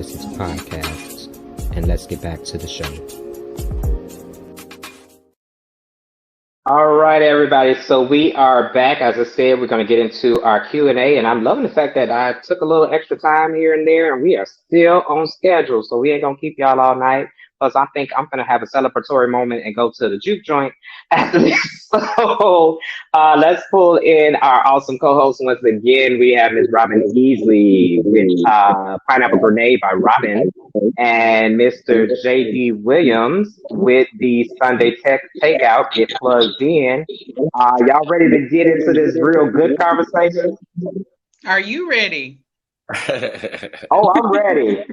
listen to podcasts. And let's get back to the show. All right, everybody. So we are back. As I said, we're going to get into our Q&A, and I'm loving the fact that I took a little extra time here and there, and we are still on schedule. So we ain't going to keep y'all all night. Plus, I think I'm going to have a celebratory moment and go to the juke joint after this. So let's pull in our awesome co-host once again. We have Ms. Robyn Easley with Pineapple Grenade by Robyn, and Mr. JayDee Williams with the Sunday Takeout. Get plugged in. Y'all ready to get into this real good conversation? Are you ready? Oh, I'm ready.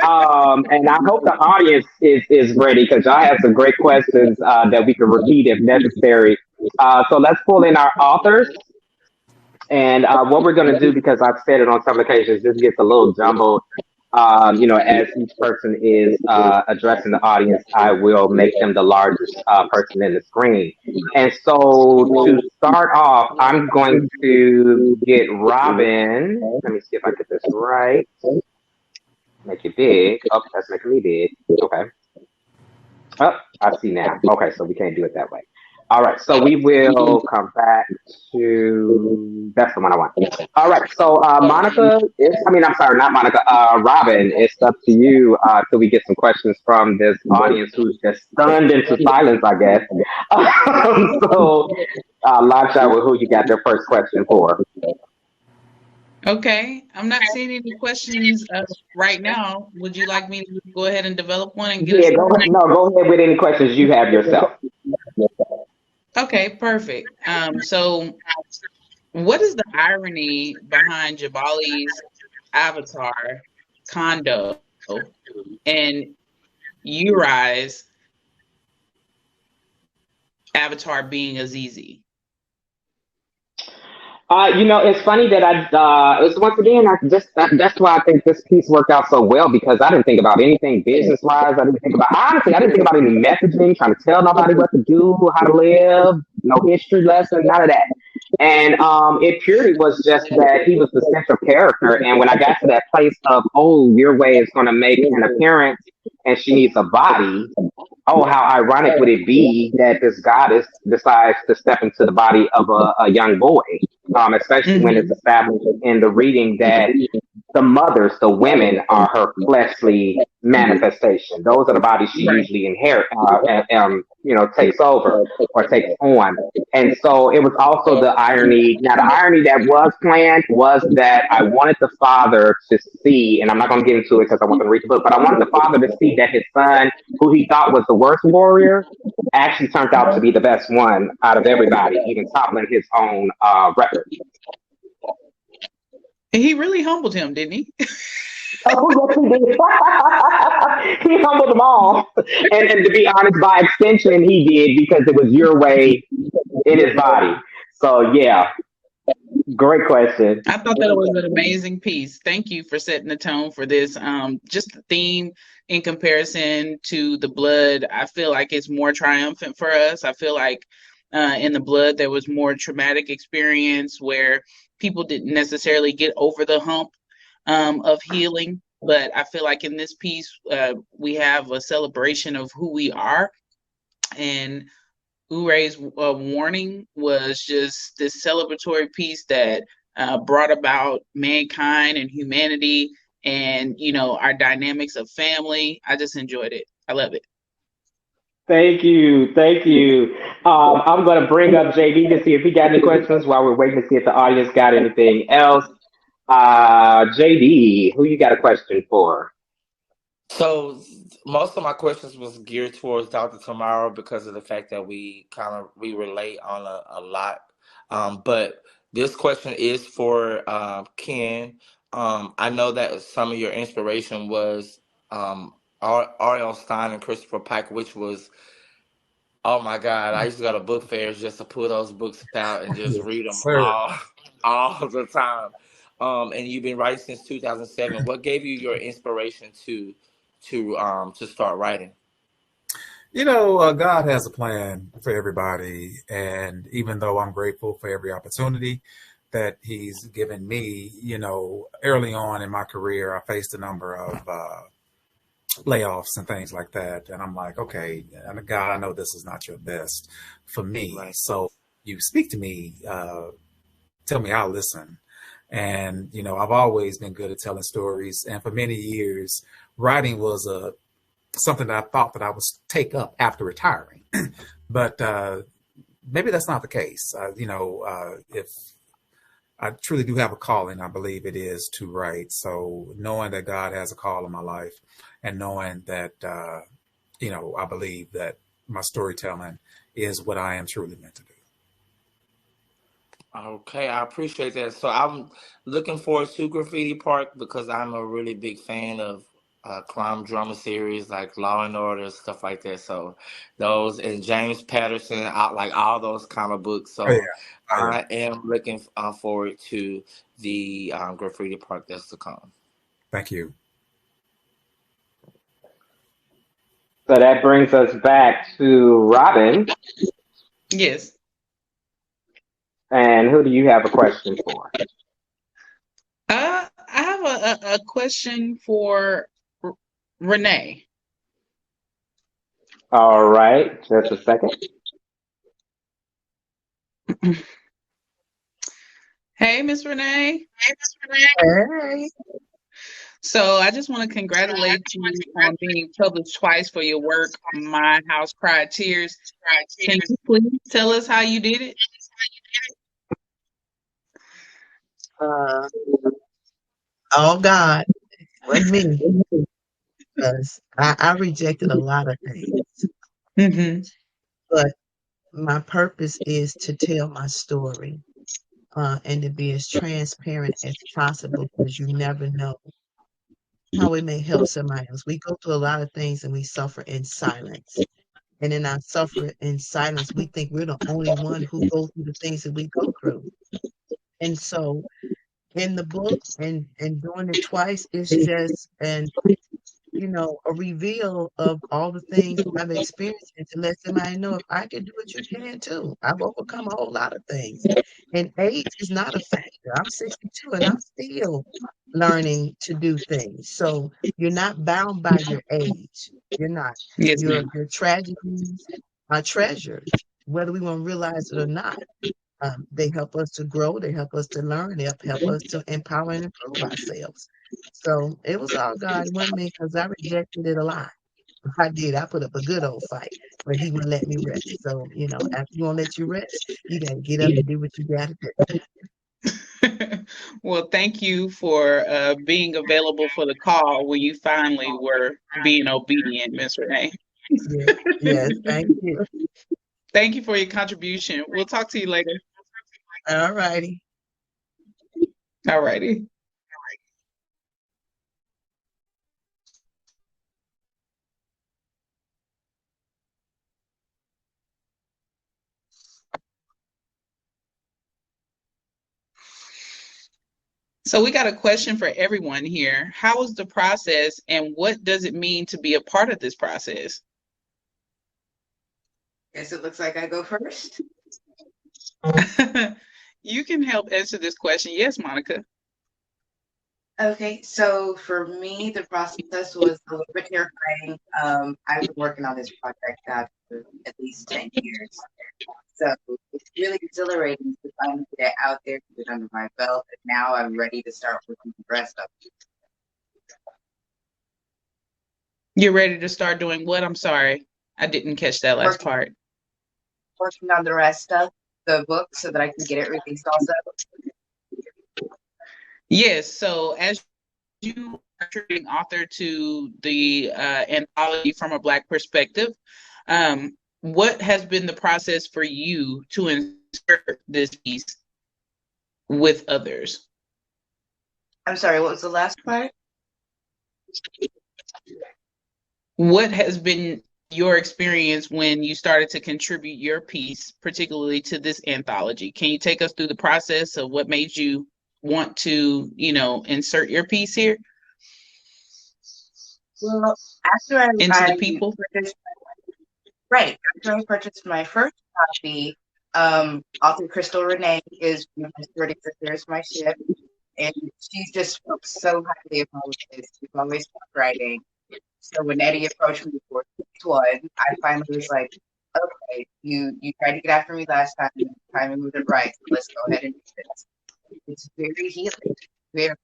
And I hope the audience is ready because y'all have some great questions that we can repeat if necessary. So let's pull in our authors. And what we're going to do, because I've said it on some occasions, this gets a little jumbled. As each person is addressing the audience, I will make them the largest person in the screen. And so to start off, I'm going to get Robyn. Let me see if I get this right. Make it big. Oh, that's making me big. Okay. Oh, I see now. Okay, so we can't do it that way. All right, so we will come back to, that's the one I want. All right, so Robyn, it's up to you till we get some questions from this audience who's just stunned into silence, I guess. So launch out with who you got their first question for. Okay, I'm not seeing any questions right now. Would you like me to go ahead and develop one and get go ahead with any questions you have yourself. Okay, perfect. So what is the irony behind Jabali's avatar condo and Urwy's avatar being Azizi? It's funny that it's once again, that's why I think this piece worked out so well, because I didn't think about anything business-wise. I didn't think about any messaging, trying to tell nobody what to do, how to live, no history lesson, none of that. And it purely was just that he was the central character. And when I got to that place of, your way is going to make an appearance and she needs a body, how ironic would it be that this goddess decides to step into the body of a young boy, especially when it's established in the reading that the mothers, the women, are her fleshly manifestation. Those are the bodies she usually inherits, takes over or takes on. And so it was also the irony. Now, the irony that was planned was that I wanted the father to see, and I'm not going to get into it because I want to read the book, but I wanted the father to see that his son, who he thought was the worst warrior, actually turned out to be the best one out of everybody, even toppling his own record. And he really humbled him, didn't he? Oh, yes, he did. He humbled them all. And to be honest, by extension, he did, because it was your way in his body. So, yeah, great question. I thought that was an amazing piece. Thank you for setting the tone for this. Just the theme in comparison to the blood, I feel like it's more triumphant for us. I feel like in the blood, there was more traumatic experience where people didn't necessarily get over the hump of healing. But I feel like in this piece, we have a celebration of who we are. And Urwy's warning was just this celebratory piece that brought about mankind and humanity and, our dynamics of family. I just enjoyed it. I love it. Thank you. I'm going to bring up JayDee to see if he got any questions while we're waiting to see if the audience got anything else. JayDee, who you got a question for? So most of my questions was geared towards Dr. Tamara because of the fact that we relate on a lot. But this question is for Ken. I know that some of your inspiration was R.L. Stein and Christopher Pike, which was, oh my God, I used to go to book fairs just to pull those books out and just read them all the time. And you've been writing since 2007. What gave you your inspiration to start writing? God has a plan for everybody, and even though I'm grateful for every opportunity, that he's given me. Early on in my career, I faced a number of layoffs and things like that. And I'm like, okay, and God, I know this is not your best for me. Right. So you speak to me, tell me, I'll listen. And, I've always been good at telling stories. And for many years, writing was something that I thought that I would take up after retiring. But maybe that's not the case. If I truly do have a calling, I believe it is to write. So knowing that God has a call in my life and knowing that, I believe that my storytelling is what I am truly meant to do. Okay, I appreciate that. So I'm looking forward to Graffiti Park because I'm a really big fan of crime drama series like Law and Order, stuff like that. So those and James Patterson, like all those kind of books. So Oh, yeah. I am looking forward to the Graffiti Park that's to come. Thank you. So that brings us back to Robyn. Yes. And who do you have a question for? I have a question for Renee. All right, just a second. Hey, Miss Renee. Hey. So I just want to congratulate you on being published twice for your work, My House Cried Tears. Can you please tell us how you did it? Oh God, with me, because I rejected a lot of things, Mm-hmm. but my purpose is to tell my story and to be as transparent as possible because you never know how we may help somebody else. We go through a lot of things and we suffer in silence. And in our suffer in silence, we think we're the only one who go through the things that we go through. And so in the book and doing it twice, it's just a reveal of all the things I've experienced and to let somebody know if I can do it, you can too. I've overcome a whole lot of things. And age is not a factor. I'm 62 and I'm still learning to do things. So you're not bound by your age. You're not. Yes, Your ma'am. tragedies are treasured, whether we want to realize it or not. They help us to grow. They help us to learn. They help us to empower and improve ourselves. So it was all God, it wasn't me, because I rejected it a lot. I did. I put up a good old fight, but he wouldn't let me rest. So, after he won't let you rest, you got to get up and do what you got to do. Well, thank you for being available for the call when you finally were being obedient, Miss Renee. Yes, thank you. Thank you for your contribution. We'll talk to you later. All righty. All righty. So we got a question for everyone here. How was the process and what does it mean to be a part of this process? Guess it looks like I go first. You can help answer this question. Yes, Monica. Okay, so for me, the process was a little bit terrifying. I've been working on this project now for at least 10 years. So it's really exhilarating to finally get it out there, get it under my belt, and now I'm ready to start working the rest of it. You're ready to start doing what? I'm sorry. I didn't catch that last part. Working on the rest of the book so that I can get it released also. Yes, so as you are contributing author to the anthology From a Black Perspective, what has been the process for you to insert this piece with others? I'm sorry, what was the last part? What has been your experience when you started to contribute your piece, particularly to this anthology? Can you take us through the process of what made you want to, insert your piece here? Well, after into the people? Right. After I purchased my first copy, Author Crystal Renee is one of my sorority sisters, my ship, and she's just spoke so highly of all of this. She's always talked writing. So when Eddie approached me for this one, I finally was like, okay, you tried to get after me last time, and this time you moved it right, so let's go ahead and do this. It's very healing. Very.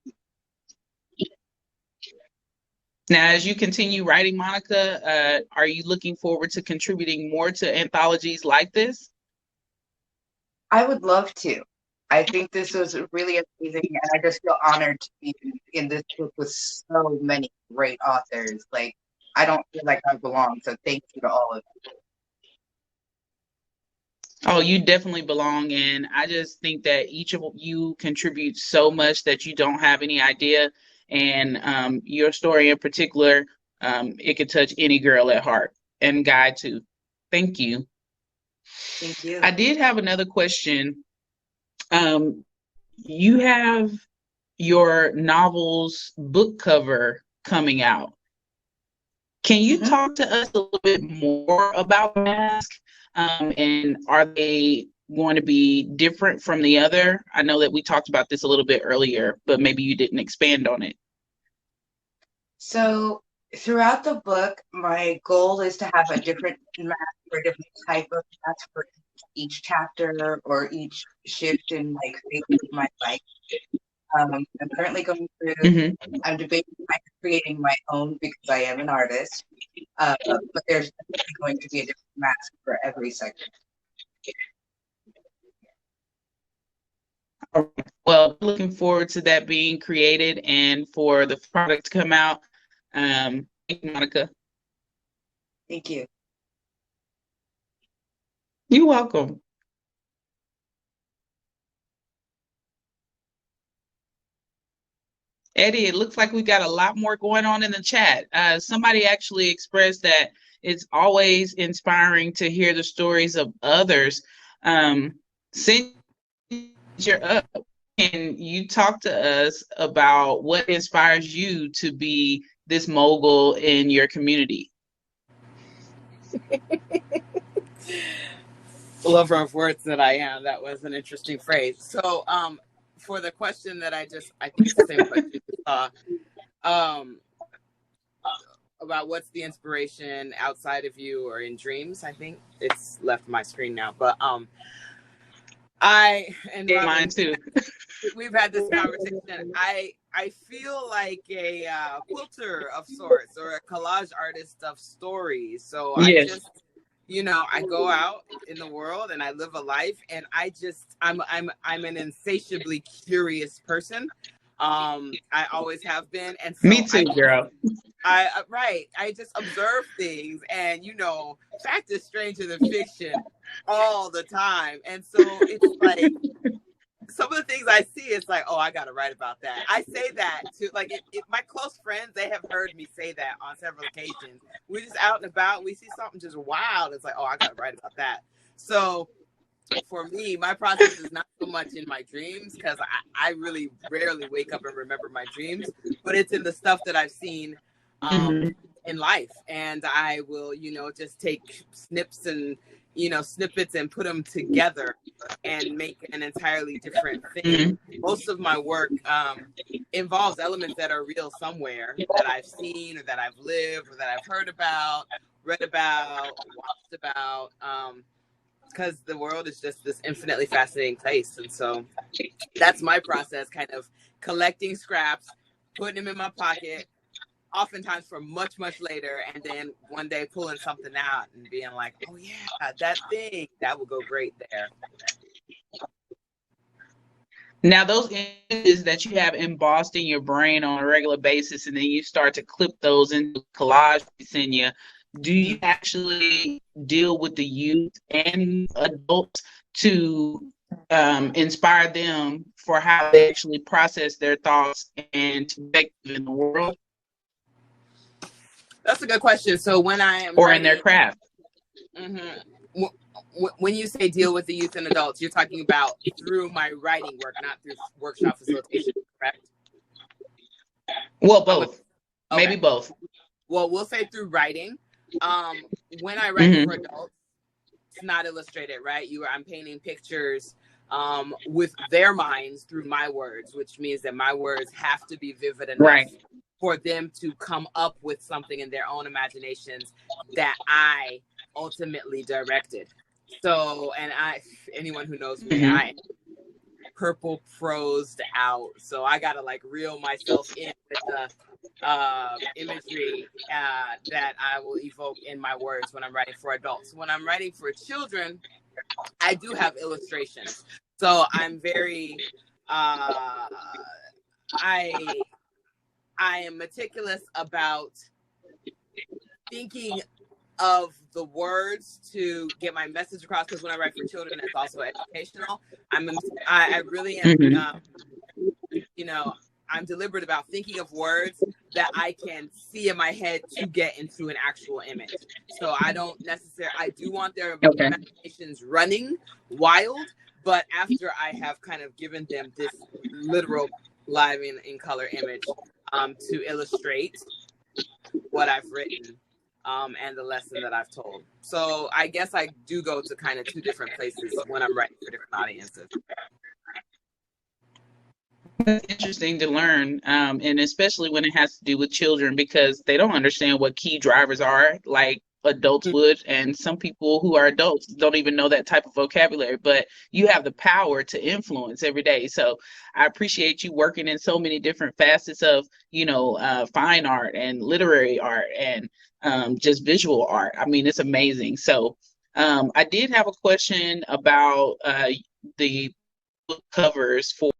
Now, as you continue writing, Monica, are you looking forward to contributing more to anthologies like this? I would love to. I think this was really amazing, and I just feel honored to be in this book with so many great authors. Like, I don't feel like I belong, so thank you to all of you. Oh, you definitely belong, and I just think that each of you contributes so much that you don't have any idea. And your story in particular, it could touch any girl at heart, and Guy too. Thank you. Thank you. I did have another question. You have your novel's book cover coming out. Can you talk to us a little bit more about Mask? And are they going to be different from the other? I know that we talked about this a little bit earlier, but maybe you didn't expand on it. So throughout the book, my goal is to have a different mask or a different type of mask for each chapter or each shift in like phase of my life. I'm currently going through, I'm debating creating my own because I am an artist, but there's definitely going to be a different mask for every section. Well, looking forward to that being created and for the product to come out. Thank you, Monica. Thank you. You're welcome. Eddie, it looks like we got a lot more going on in the chat. Somebody actually expressed that it's always inspiring to hear the stories of others. Since you're up, can you talk to us about what inspires you to be this mogul in your community? Lover of words that I am. That was an interesting phrase. So, for the question that I think it's the same question you saw, about what's the inspiration outside of you or in dreams. I think it's left my screen now, but I and Robyn, mine too. We've had this conversation. I feel like a quilter of sorts or a collage artist of stories. So yes. I just, I go out in the world and I live a life, and I'm an insatiably curious person. I always have been, and so me too, girl. I just observe things, and fact is stranger than fiction all the time, and so it's like some of the things I see, it's like, oh, I gotta write about that. I say that to my close friends, they have heard me say that on several occasions. We're just out and about, we see something just wild, it's like, oh, I gotta write about that. So for me, my process is not so much in my dreams, because I really rarely wake up and remember my dreams, but it's in the stuff that I've seen in life. And I will, just take snips and, snippets and put them together and make an entirely different thing. Most of my work involves elements that are real somewhere, that I've seen or that I've lived or that I've heard about, read about, watched about, because the world is just this infinitely fascinating place. And so that's my process, kind of collecting scraps, putting them in my pocket, oftentimes for much, much later, and then one day pulling something out and being like, oh yeah, that thing, that would go great there. Now, those images that you have embossed in your brain on a regular basis, and then you start to clip those into collage, Senyah, do you actually deal with the youth and adults to inspire them for how they actually process their thoughts and perspective in the world? That's a good question. So when I am in their craft. When you say deal with the youth and adults, you're talking about through my writing work, not through workshop facilitation, correct? Well, both. Okay. Maybe both. Well, we'll say through writing. When I write for adults, not illustrated, right? I'm painting pictures with their minds through my words, which means that my words have to be vivid enough for them to come up with something in their own imaginations that I ultimately directed. So, and anyone who knows me, I am purple prosed out. So I gotta like reel myself in with the imagery that I will evoke in my words when I'm writing for adults. When I'm writing for children, I do have illustrations. So I'm very I am meticulous about thinking of the words to get my message across, because when I write for children, it's also educational. I really am, I'm deliberate about thinking of words that I can see in my head to get into an actual image. So I don't necessarily, I do want their imaginations running wild, but after I have kind of given them this literal live in color image to illustrate what I've written and the lesson that I've told. So I guess I do go to kind of two different places when I'm writing for different audiences. That's interesting to learn, and especially when it has to do with children, because they don't understand what key drivers are like adults would, and some people who are adults don't even know that type of vocabulary, but you have the power to influence every day. So I appreciate you working in so many different facets of, fine art and literary art and just visual art. I mean, it's amazing. So I did have a question about the book covers for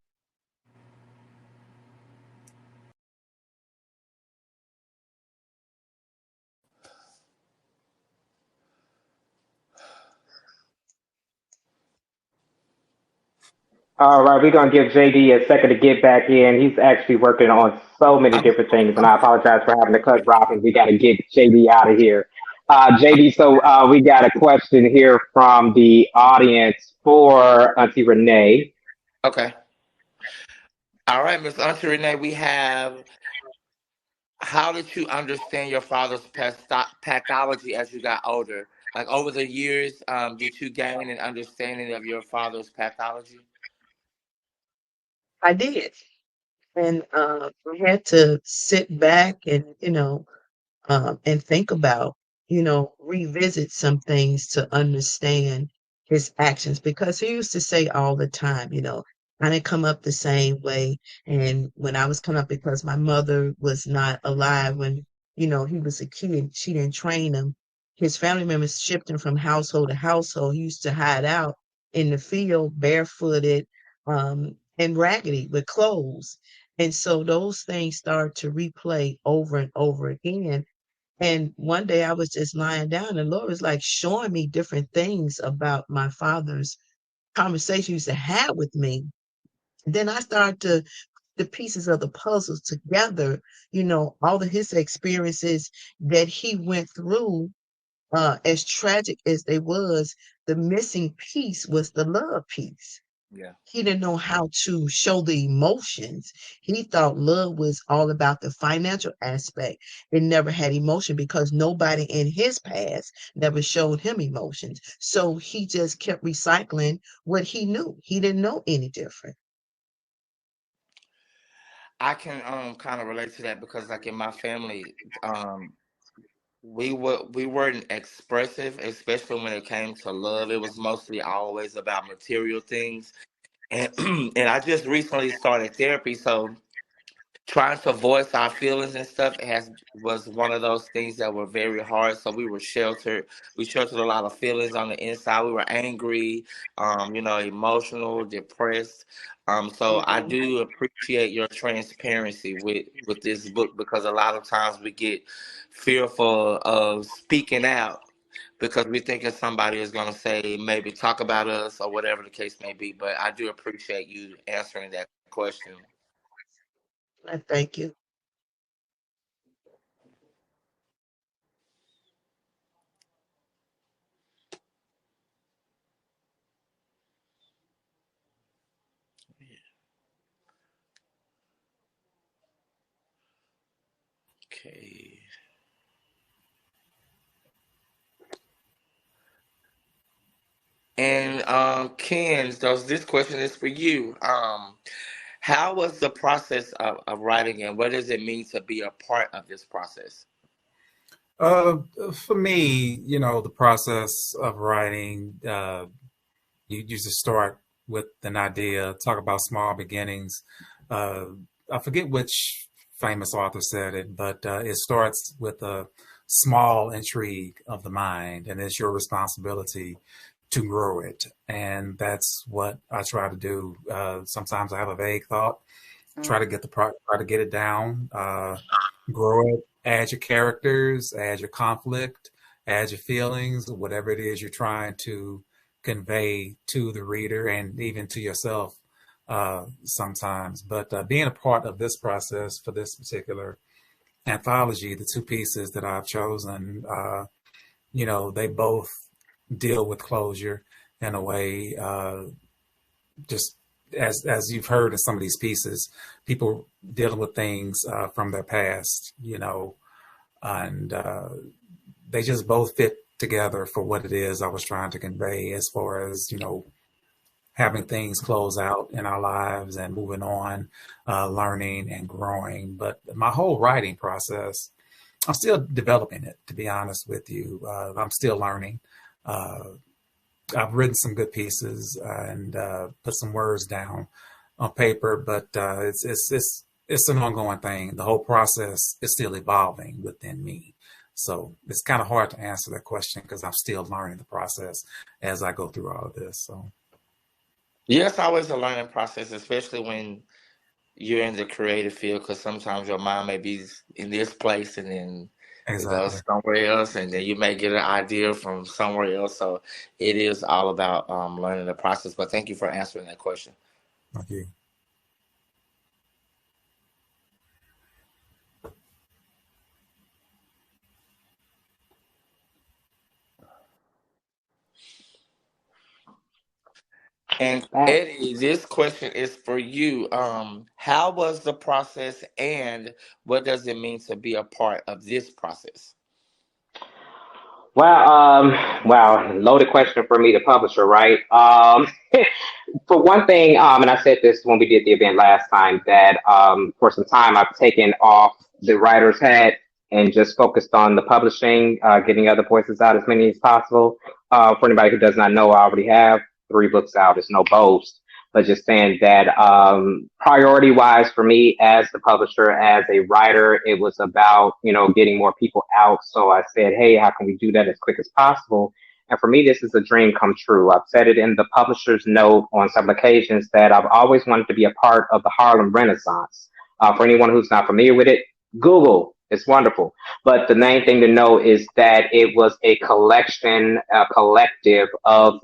All right, we're gonna give JD a second to get back in. He's actually working on so many different things, and I apologize for having to cut Robyn. We got to get JD out of here. JD, so we got a question here from the audience for Auntie Renee. Okay. All right, Miss Auntie Renee, we have, how did you understand your father's pathology as you got older? Like over the years, did you gain an understanding of your father's pathology? I did. And I had to sit back and think about, revisit some things to understand his actions, because he used to say all the time, I didn't come up the same way. And when I was coming up, because my mother was not alive when, he was a kid, she didn't train him. His family members shipped him from household to household. He used to hide out in the field barefooted and raggedy with clothes. And so those things start to replay over and over again. And one day I was just lying down, and the Lord was like showing me different things about my father's conversation he used to have with me. And then I started to the pieces of the puzzles together, all of his experiences that he went through, as tragic as they was, the missing piece was the love piece. Yeah. He didn't know how to show the emotions. He thought love was all about the financial aspect. It never had emotion because nobody in his past never showed him emotions. So he just kept recycling what he knew. He didn't know any different. I can kind of relate to that because like in my family, we weren't expressive, especially when it came to love. It was mostly always about material things. And and I just recently started therapy, so trying to voice our feelings and stuff was one of those things that were very hard. So we were sheltered. We sheltered a lot of feelings on the inside. We were angry, emotional, depressed. So I Mhm. do appreciate your transparency with this book, because a lot of times we get fearful of speaking out because we think that somebody is going to say, maybe talk about us or whatever the case may be. But I do appreciate you answering that question. I thank you. Okay. Ken, so this question is for you. How was the process of writing, and what does it mean to be a part of this process? For me, the process of writing, you just start with an idea, talk about small beginnings. I forget which famous author said it, but it starts with a small intrigue of the mind, and it's your responsibility to grow it. And that's what I try to do. Sometimes I have a vague thought, try to get it down, grow it, add your characters, add your conflict, add your feelings, whatever it is you're trying to convey to the reader and even to yourself sometimes. But being a part of this process for this particular anthology, the two pieces that I've chosen, they both deal with closure in a way, just as you've heard in some of these pieces, people dealing with things from their past, and they just both fit together for what it is I was trying to convey as far as, having things close out in our lives and moving on, learning and growing. But my whole writing process, I'm still developing it, to be honest with you. I'm still learning. I've written some good pieces and put some words down on paper, but it's an ongoing thing. The whole process is still evolving within me. So it's kind of hard to answer that question because I'm still learning the process as I go through all of this. So. Yeah, it's always a learning process, especially when you're in the creative field, because sometimes your mind may be in this place and then it goes somewhere else, and then you may get an idea from somewhere else. So it is all about learning the process. But thank you for answering that question. Thank you. And Eddie, this question is for you. How was the process, and what does it mean to be a part of this process? Wow, loaded question for me, the publisher, right? For one thing, and I said this when we did the event last time, that for some time I've taken off the writer's hat and just focused on the publishing, getting other voices out as many as possible. For anybody who does not know, I already have 3 books out. It's no boast, but just saying that priority wise for me as the publisher, as a writer, it was about, getting more people out. So I said, hey, how can we do that as quick as possible? And for me, this is a dream come true. I've said it in the publisher's note on some occasions that I've always wanted to be a part of the Harlem Renaissance. For anyone who's not familiar with it, Google. It's wonderful. But the main thing to know is that it was a collective of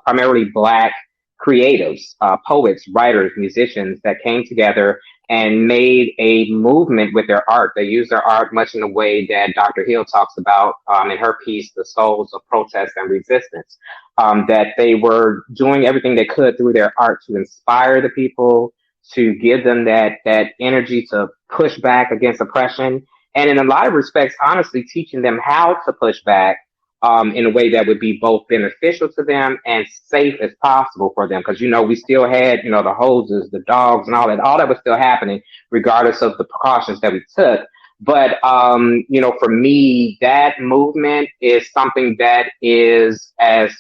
primarily Black creatives, poets, writers, musicians that came together and made a movement with their art. They used their art much in the way that Dr. Hill talks about in her piece, The Souls of Protest and Resistance, that they were doing everything they could through their art to inspire the people, to give them that energy to push back against oppression. And in a lot of respects, honestly, teaching them how to push back in a way that would be both beneficial to them and safe as possible for them. Because, we still had, the hoses, the dogs and all that was still happening regardless of the precautions that we took. But, for me, that movement is something that is as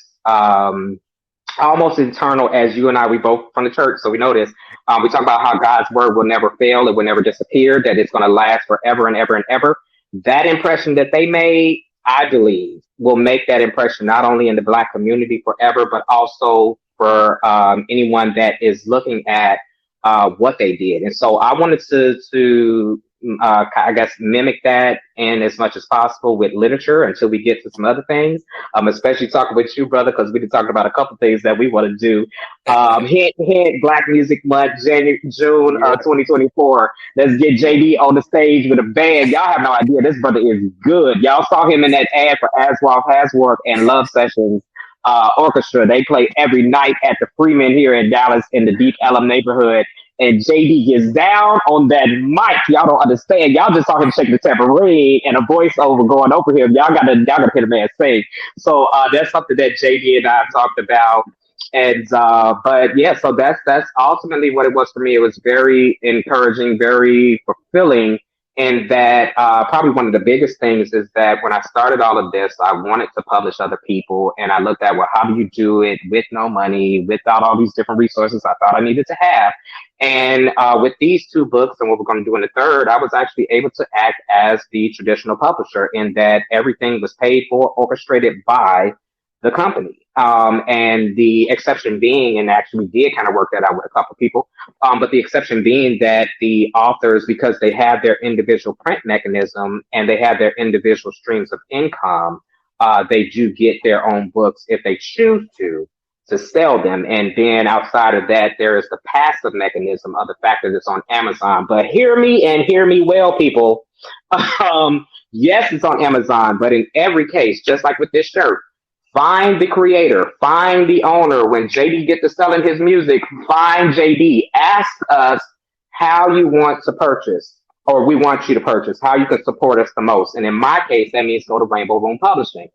almost eternal as you and I, we both from the church. So we know this. We talk about how God's word will never fail. It will never disappear, that it's going to last forever and ever and ever. That impression that they made, I believe, will make that impression not only in the Black community forever, but also for anyone that is looking at what they did. And so I wanted to I guess, mimic that in as much as possible with literature until we get to some other things. Especially talking with you, brother, because we been talking about a couple things that we want to do. Hint, Black Music Month, June 2024. Let's get JayDee on the stage with a band. Y'all have no idea. This brother is good. Y'all saw him in that ad for Aswaf Hasworth and Love Sessions Orchestra. They play every night at the Freeman here in Dallas in the Deep Ellum neighborhood. And JayDee gets down on that mic. Y'all don't understand. Y'all just saw him shake the tambourine and a voiceover going over him. Y'all gotta hear the man sing. So that's something that JayDee and I have talked about. And but yeah, so that's ultimately what it was for me. It was very encouraging, very fulfilling. And that probably one of the biggest things is that when I started all of this, I wanted to publish other people, and I looked at, well, how do you do it with no money, without all these different resources I thought I needed to have? And with these two books and what we're going to do in the third, I was actually able to act as the traditional publisher in that everything was paid for, orchestrated by the company. And the exception being, and actually we did kind of work that out with a couple of people, but the exception being that the authors, because they have their individual print mechanism and they have their individual streams of income, they do get their own books if they choose to sell them. And then outside of that, there is the passive mechanism of the fact that it's on Amazon. But hear me and hear me well, people. Yes, it's on Amazon, but in every case, just like with this shirt, find the creator, find the owner. When JayDee gets to selling his music, find JayDee. Ask us how you want to purchase, or we want you to purchase, how you can support us the most. And in my case, that means go to Rainbow Room Publishing.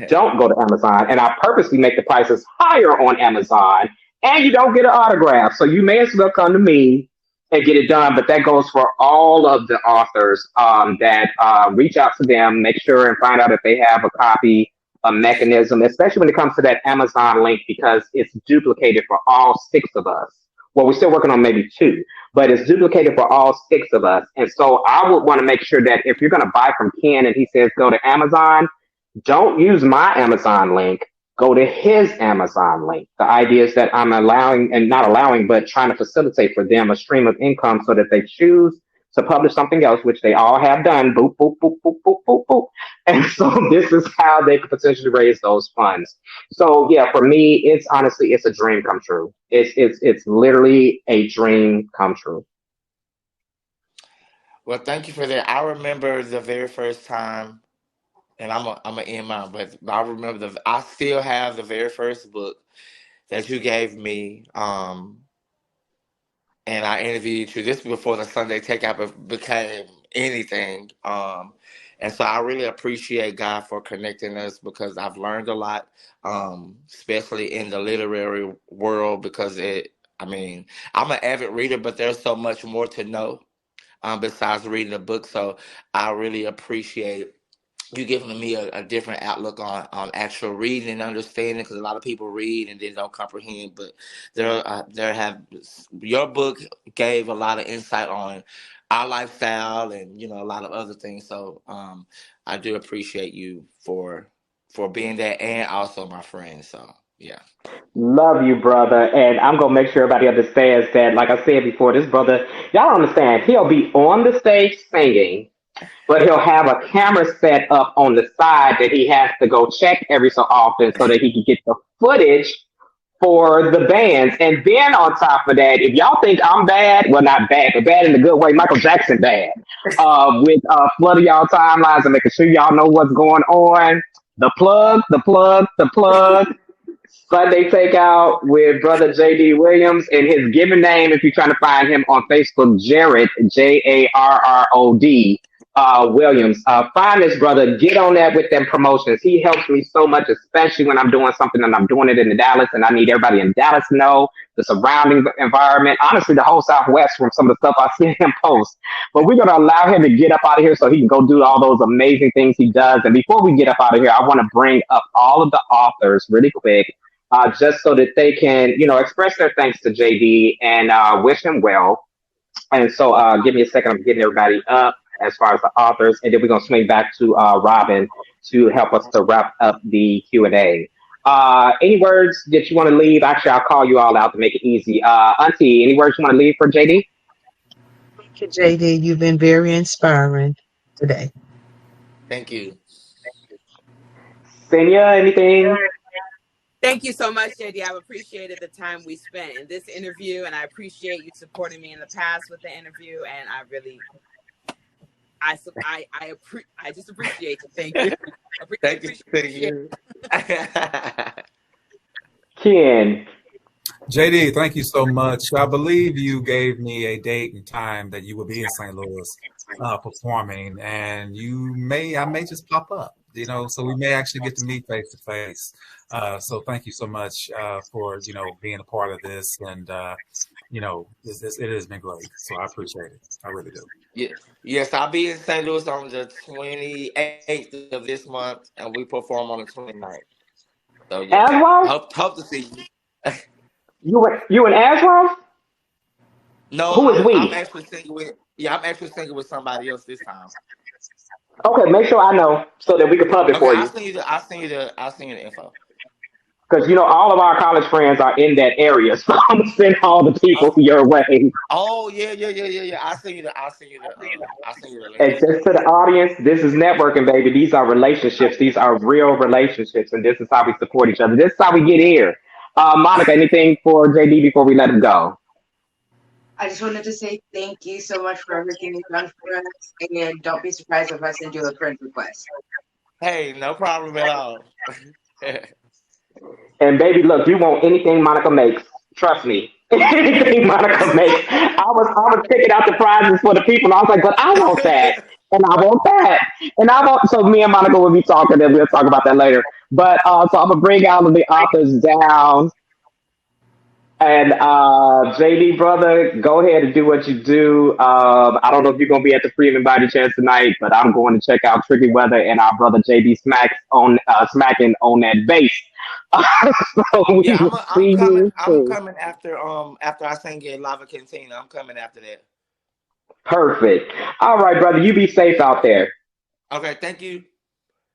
Don't go to Amazon. And I purposely make the prices higher on Amazon, and you don't get an autograph. So you may as well come to me and get it done. But that goes for all of the authors that reach out to them, make sure and find out if they have a copy, a mechanism, especially when it comes to that Amazon link, because it's duplicated for all 6 of us. Well, we're still working on maybe 2, but it's duplicated for all 6 of us. And so I would want to make sure that if you're going to buy from Ken and he says go to Amazon, don't use my Amazon link. Go to his Amazon link. The idea is that I'm allowing, and not allowing, but trying to facilitate for them a stream of income so that they choose to publish something else, which they all have done. Boop, boop, boop, boop, boop, boop, boop. And so this is how they could potentially raise those funds. So yeah, for me, it's honestly, it's a dream come true. It's literally a dream come true. Well, thank you for that. I remember the very first time, and I'm gonna end mine, but I remember I still have the very first book that you gave me. And I interviewed you. This before the Sunday Takeout became anything. And so I really appreciate God for connecting us, because I've learned a lot, especially in the literary world, because I'm an avid reader, but there's so much more to know besides reading a book. So I really appreciate you giving me a different outlook on actual reading and understanding, because a lot of people read and then don't comprehend. But your book gave a lot of insight on our lifestyle and a lot of other things. So I do appreciate you for being there, and also my friend. So yeah. Love you, brother. And I'm going to make sure everybody understands that, like I said before, this brother, y'all don't understand, he'll be on the stage singing, but he'll have a camera set up on the side that he has to go check every so often so that he can get the footage for the bands. And then on top of that, if y'all think I'm bad, well, not bad, but bad in the good way, Michael Jackson bad, with flooding y'all timelines and making sure y'all know what's going on. The plug. Sunday Takeout with brother JayDee Williams, and his given name, if you're trying to find him on Facebook, Jarrod, Jarrod Williams. Find this brother, get on that with them promotions. He helps me so much, especially when I'm doing something and I'm doing it in Dallas, and I need everybody in Dallas to know the surrounding environment. Honestly, the whole Southwest, from some of the stuff I see him post. But we're going to allow him to get up out of here so he can go do all those amazing things he does. And before we get up out of here, I want to bring up all of the authors really quick, just so that they can, express their thanks to JayDee and wish him well. And so give me a second. I'm getting everybody up as far as the authors, and then we're going to swing back to Robyn to help us to wrap up the Q&A. Any words that you want to leave? Actually, I'll call you all out to make it easy. Auntie, any words you want to leave for JayDee? Thank you, JayDee. You've been very inspiring today. Thank you. Senyah, anything? Thank you so much, JayDee. I've appreciated the time we spent in this interview, and I appreciate you supporting me in the past with the interview, and I really... I just appreciate it. Thank you. Thank you. Ken. JayDee, thank you so much. I believe you gave me a date and time that you will be in St. Louis performing, and I may just pop up. so we may actually get to meet face to face. So thank you so much for being a part of this, and it has been great. So I appreciate it. I really do. Yes, I'll be in St. Louis on the 28th of this month, and we perform on the 29th. So yeah, Aswell? hope to see you. You and Aswell? No, Who is we? I'm actually singing with somebody else this time. Okay, make sure I know so that we can pub it for you. I'll send you the info. Because all of our college friends are in that area, so I'm gonna send all the people your way. Oh yeah. I'll send you the link. And just to the audience, this is networking, baby. These are relationships. These are real relationships, and this is how we support each other. This is how we get here. Monica, anything for JD before we let him go? I just wanted to say thank you so much for everything you've done for us, and don't be surprised if I send you a friend request. Hey, no problem at all. And baby, look, you want anything Monica makes. Trust me. Anything Monica makes. I was picking out the prizes for the people, and I was like, but I want that. And I want that. And I want, so me and Monica will be talking, and we'll talk about that later. But so I'm gonna bring all of the authors down. And JD, brother, go ahead and do what you do. I don't know if you're gonna be at the Freeman Body Chance tonight, but I'm going to check out Tricky Weather and our brother JD smacking on that bass. So I'm coming after I sing at Lava Cantina. I'm coming after that. Perfect. All right, brother. You be safe out there. Okay, thank you.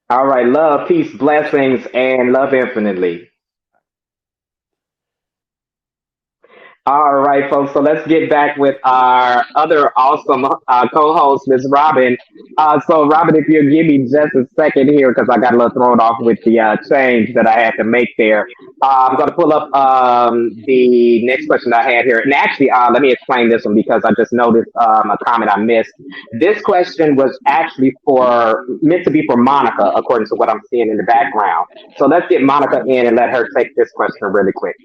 All right, love, peace, blessings, and love infinitely. All right, folks. So let's get back with our other awesome co-host, Ms. Robyn. So, Robyn, if you'll give me just a second here, because I got a little thrown off with the change that I had to make there. I'm going to pull up the next question I had here. And actually, let me explain this one because I just noticed a comment I missed. This question was actually meant to be for Monica, according to what I'm seeing in the background. So let's get Monica in and let her take this question really quick.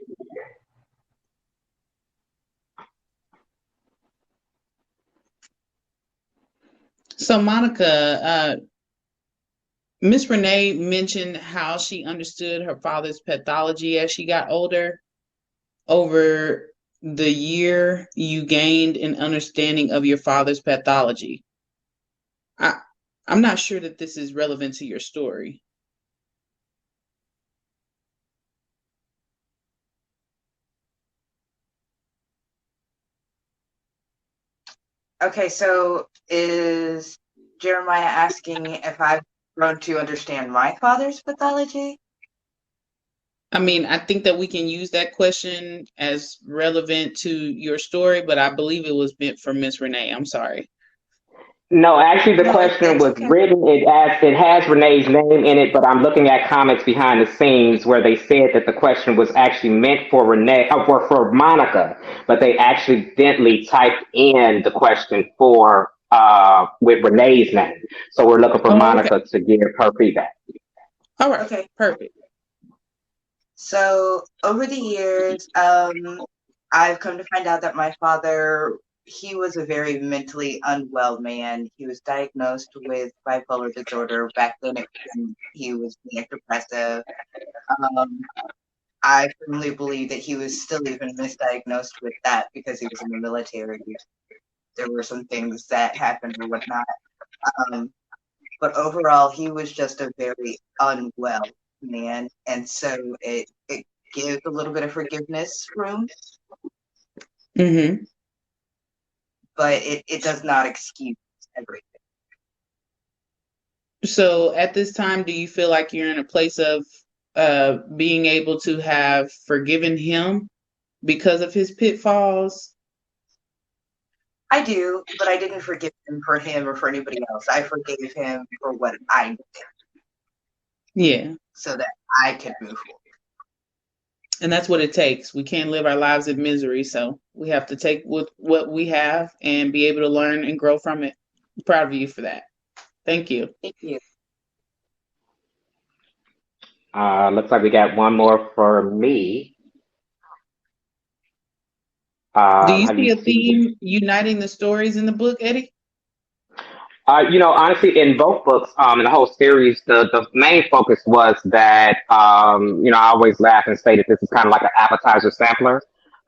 So, Monica, Miss Renee mentioned how she understood her father's pathology as she got older. Over the year, you gained an understanding of your father's pathology. I'm not sure that this is relevant to your story. Okay, so is Jeremiah asking if I've grown to understand my father's pathology? I mean, I think that we can use that question as relevant to your story, but I believe it was meant for Miss Renee. I'm sorry. No, actually, the question was written. It has Renee's name in it, but I'm looking at comments behind the scenes where they said that the question was actually meant for Renee or for Monica, but they accidentally typed in the question for with Renee's name. So we're looking for Monica to give her feedback. All right. Okay. Perfect. So over the years, I've come to find out that my father, he was a very mentally unwell man. He was diagnosed with bipolar disorder. Back then, he was being depressive. I firmly believe that he was still even misdiagnosed with that because he was in the military. There were some things that happened or whatnot. But overall, he was just a very unwell man. And so it gives a little bit of forgiveness room. Mm-hmm. But it does not excuse everything. So at this time, do you feel like you're in a place of being able to have forgiven him because of his pitfalls? I do, but I didn't forgive him or for anybody else. I forgave him for what I did. Yeah. So that I could move forward. And that's what it takes. We can't live our lives in misery, so we have to take with what we have and be able to learn and grow from it. I'm proud of you for that. Thank you. Thank you. Looks like we got one more for me. Do you see a theme uniting the stories in the book, Eddie? Honestly, in both books, in the whole series, the main focus was that, I always laugh and say that this is kind of like an appetizer sampler.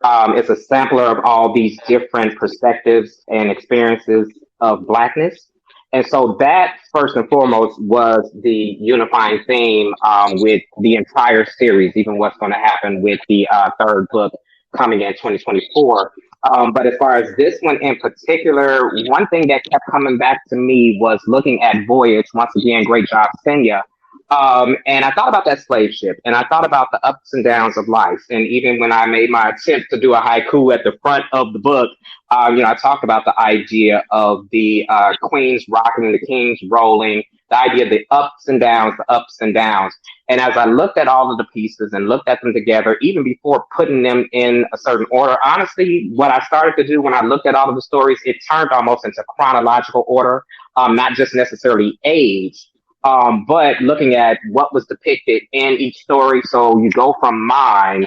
It's a sampler of all these different perspectives and experiences of Blackness. And so that, first and foremost, was the unifying theme with the entire series, even what's going to happen with the third book coming in 2024. But as far as this one in particular, one thing that kept coming back to me was looking at Voyage. Once again, great job, Senyah. And I thought about that slave ship, and I thought about the ups and downs of life. And even when I made my attempt to do a haiku at the front of the book, I talked about the idea of the queens rocking and the kings rolling, the idea of the ups and downs, the ups and downs. And as I looked at all of the pieces and looked at them together, even before putting them in a certain order, honestly, what I started to do when I looked at all of the stories, it turned almost into chronological order, not just necessarily age, but looking at what was depicted in each story. So you go from mine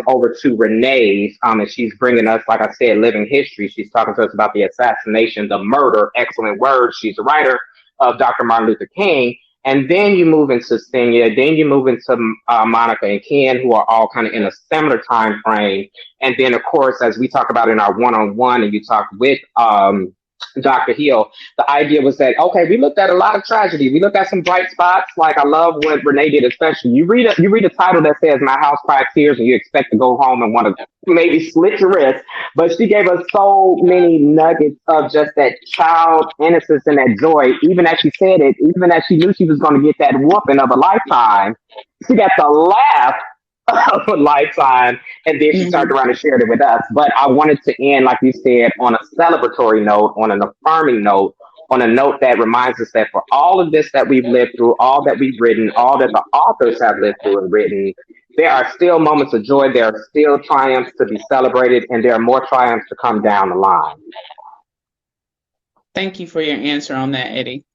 over to Renee's, and she's bringing us, like I said, living history. She's talking to us about the assassination, the murder, excellent words. She's a writer of Dr. Martin Luther King. And then you move into Senyah, then you move into Monica and Ken, who are all kind of in a similar time frame. And then, of course, as we talk about in our one-on-one, and you talk with Dr. Hill, the idea was that, okay, we looked at a lot of tragedy. We looked at some bright spots. Like I love what Renee did, especially. You read a title that says "My House Cries Tears," and you expect to go home and want to maybe slit your wrist. But she gave us so many nuggets of just that child innocence and that joy. Even as she said it, even as she knew she was going to get that whooping of a lifetime, she got to laugh of a lifetime, and then she turned around and shared it with us. But I wanted to end, like you said, on a celebratory note, on an affirming note, on a note that reminds us that for all of this that we've lived through, all that we've written, all that the authors have lived through and written, there are still moments of joy, there are still triumphs to be celebrated, and there are more triumphs to come down the line. Thank you for your answer on that, Eddie.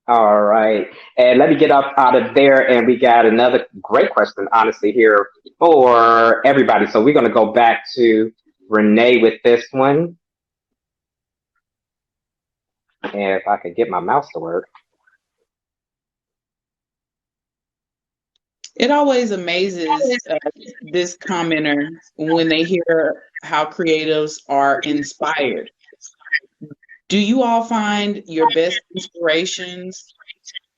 All right. And let me get up out of there. And we got another great question, honestly, here for everybody. So we're going to go back to Renee with this one. And if I could get my mouse to work. It always amazes this commenter when they hear how creatives are inspired. Do you all find your best inspirations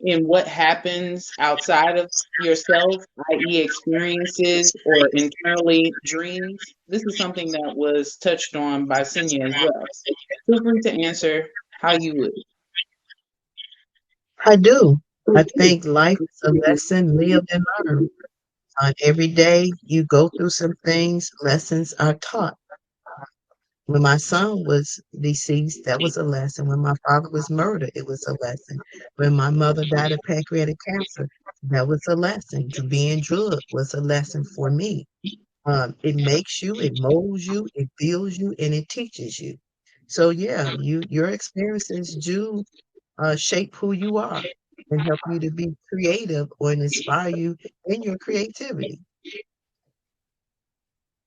in what happens outside of yourself, i.e. experiences or internally dreams? This is something that was touched on by Senyah as well. Feel free to answer how you would. I do. I think life is a lesson lived and learned. Every day you go through some things, lessons are taught. When my son was deceased, that was a lesson. When my father was murdered, it was a lesson. When my mother died of pancreatic cancer, that was a lesson. To being drugged was a lesson for me. It makes you, it molds you, it builds you, and it teaches you. So yeah, your experiences do shape who you are and help you to be creative or inspire you in your creativity.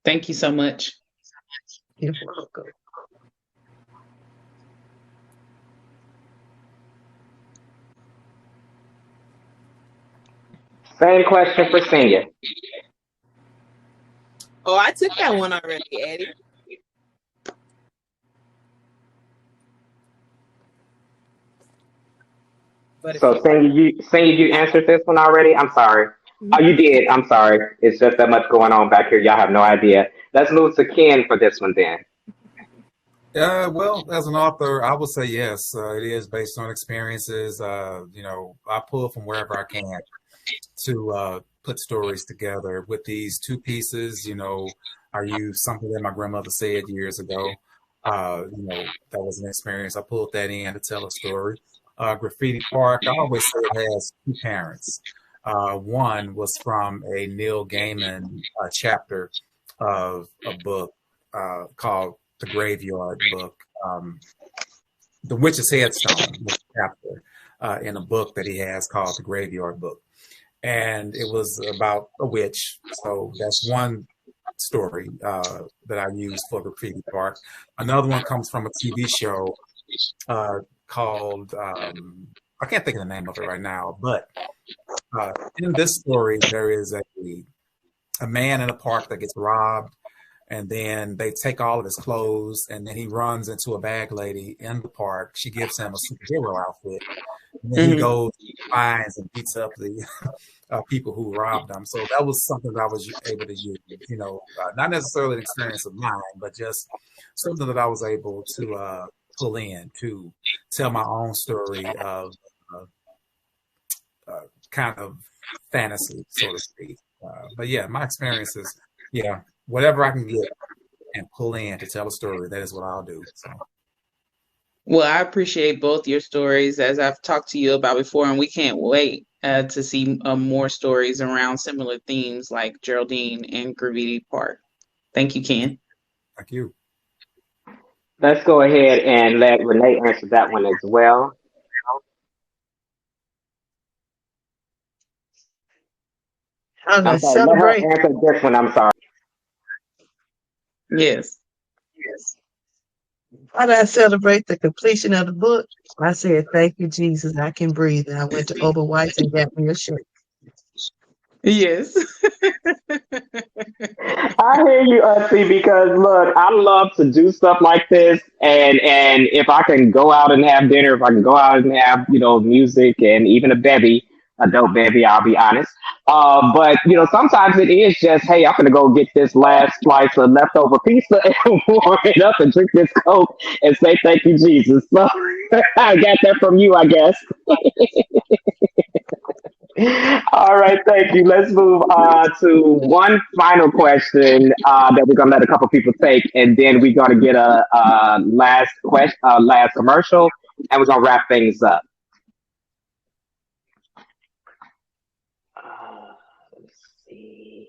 Thank you so much. You're welcome. Same question for Senyah. Oh, I took that one already, Eddie. So Senyah, you answered this one already? I'm sorry. Oh, you did. I'm sorry. It's just that much going on back here. Y'all have no idea. Let's move to Ken for this one then. Well, as an author, I would say yes. It is based on experiences. I pull from wherever I can to put stories together. With these two pieces, I use something that my grandmother said years ago. That was an experience. I pulled that in to tell a story. Graffiti Park, I always say it has two parents. One was from a Neil Gaiman chapter of a book called The Graveyard Book. The Witch's Headstone chapter in a book that he has called The Graveyard Book. And it was about a witch. So that's one story that I used for Graffiti Park. Another one comes from a TV show called, I can't think of the name of it right now, but in this story, there is a man in a park that gets robbed, and then they take all of his clothes, and then he runs into a bag lady in the park. She gives him a superhero outfit, and then he goes, finds and beats up the people who robbed him. So that was something that I was able to use, not necessarily an experience of mine, but just something that I was able to pull in to tell my own story of kind of fantasy, so to speak. But yeah, my experiences, whatever I can get and pull in to tell a story, that is what I'll do. So. Well, I appreciate both your stories, as I've talked to you about before, and we can't wait to see more stories around similar themes like Geraldine and Graffiti Park. Thank you, Ken. Thank you. Let's go ahead and let Renee answer that one as well. I'm sorry, let her answer this one. I'm sorry. Yes. Why did I celebrate the completion of the book? I said, thank you, Jesus, I can breathe. And I went to Ober White's and got me a shirt. Yes. I hear you, Utsy, because look, I love to do stuff like this, and if I can go out and have dinner, if I can go out and have music and even a dope bevy, I'll be honest. But sometimes it is just, hey, I'm gonna go get this last slice of leftover pizza and warm it up and drink this Coke and say thank you, Jesus. So I got that from you, I guess. All right, thank you. Let's move to one final question that we're gonna let a couple people take, and then we're gonna get a last commercial, and we're gonna wrap things up. Let's see.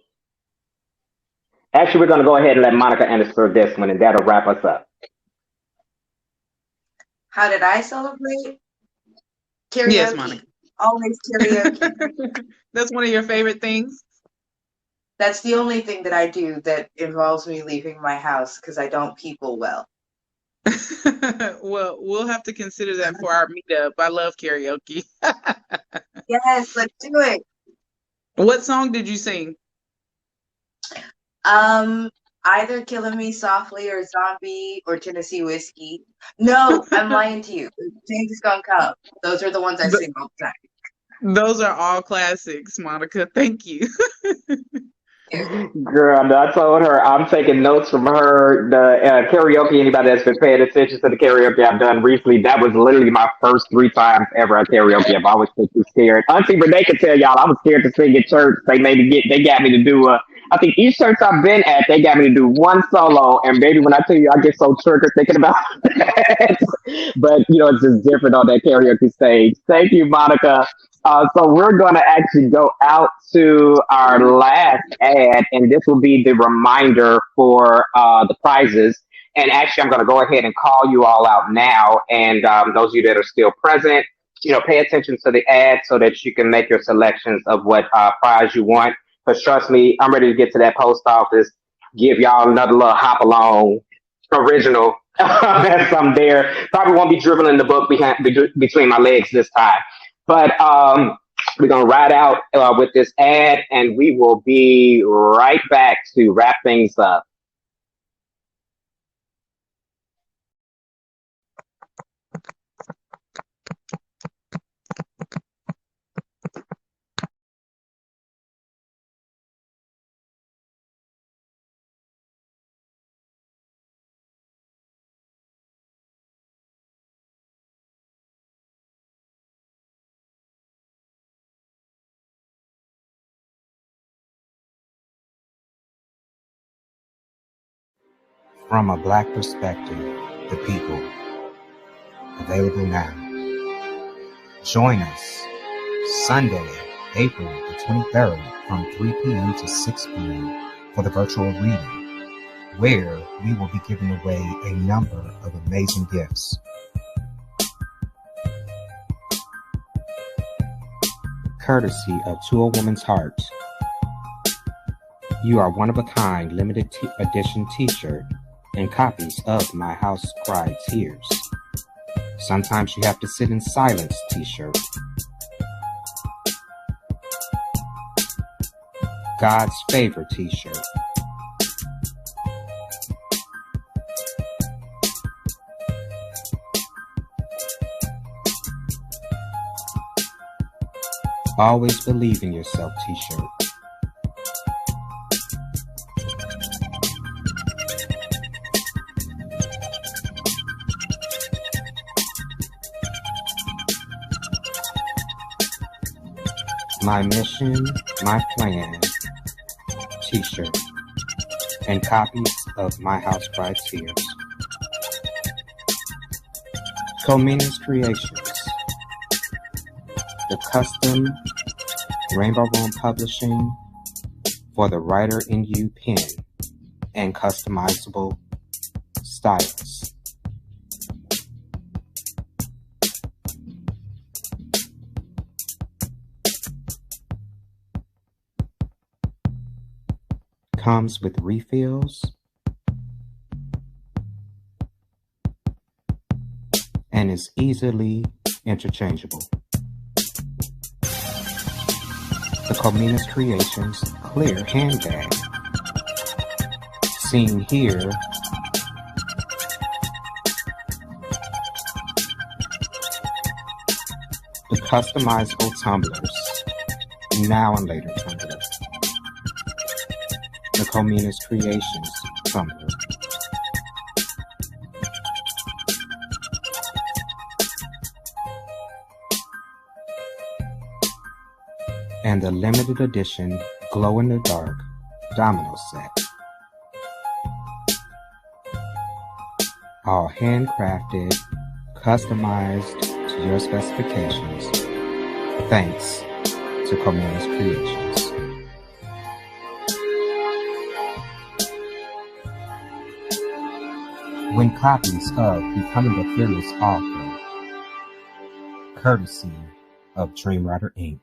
Actually, we're gonna go ahead and let Monica answer this one, and that'll wrap us up. How did I celebrate? Karaoke. Yes, Monica. Always karaoke. That's one of your favorite things? That's the only thing that I do that involves me leaving my house because I don't people well. Well, we'll have to consider that for our meetup. I love karaoke. Yes, let's do it. What song did you sing? Either Killing Me Softly or Zombie or Tennessee Whiskey. No, I'm lying to you. Change is gonna come. Those are the ones I sing all the time. Those are all classics, Monica. Thank you. Girl, I told her I'm taking notes from her. The karaoke, anybody that's been paying attention to the karaoke I've done recently, that was literally my first 3 times ever at karaoke. I've always been too scared. Auntie Renee can tell y'all I was scared to sing at church. They got me to do I think each church I've been at, they got me to do one solo, and baby, when I tell you I get so triggered thinking about that. But it's just different on that karaoke stage. Thank you, Monica. So we're going to actually go out to our last ad, and this will be the reminder for the prizes. And actually, I'm going to go ahead and call you all out now. And those of you that are still present, pay attention to the ad so that you can make your selections of what prize you want. Because trust me, I'm ready to get to that post office, give y'all another little hop along original. That's something there. Probably won't be dribbling the book between my legs this time. But we're going to ride out with this ad, and we will be right back to wrap things up. From a Black perspective, the people. Available now. Join us Sunday, April the 23rd from 3 p.m. to 6 p.m. for the virtual reading, where we will be giving away a number of amazing gifts. Courtesy of To a Woman's Heart. You are one of a kind limited edition t-shirt and copies of My House Cry Tears. Sometimes you have to sit in silence t-shirt. God's favorite t-shirt. Always believe in yourself t-shirt. My mission, my plan t-shirt, and copies of My House Bride Tears. Comina's Creations, the custom Rainbow Room Publishing for the Writer in You pen and customizable styles. Comes with refills and is easily interchangeable. The Comina's Creations clear handbag, seen here, the customizable tumblers, now and later tumblers. The Comina's Creations tumbler. And the limited edition glow-in-the-dark domino set. All handcrafted, customized to your specifications, thanks to Comina's Creations. Win copies of Becoming a Fearless Author, courtesy of Dreamwriter Inc.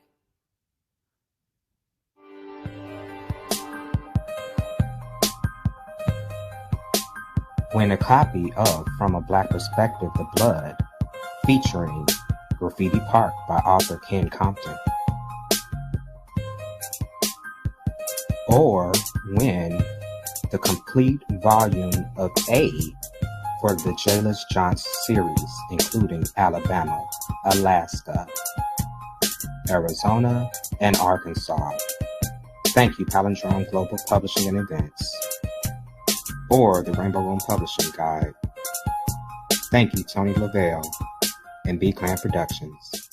Win a copy of From a Black Perspective, The Blood, featuring Graffiti Park by author Ken Compton. Or win the complete volume of A for the Jayless Johnson series, including Alabama, Alaska, Arizona, and Arkansas. Thank you, Palindrome Global Publishing and Events. Or the Rainbow Room Publishing Guide. Thank you, Tony Lavelle and B-Clan Productions.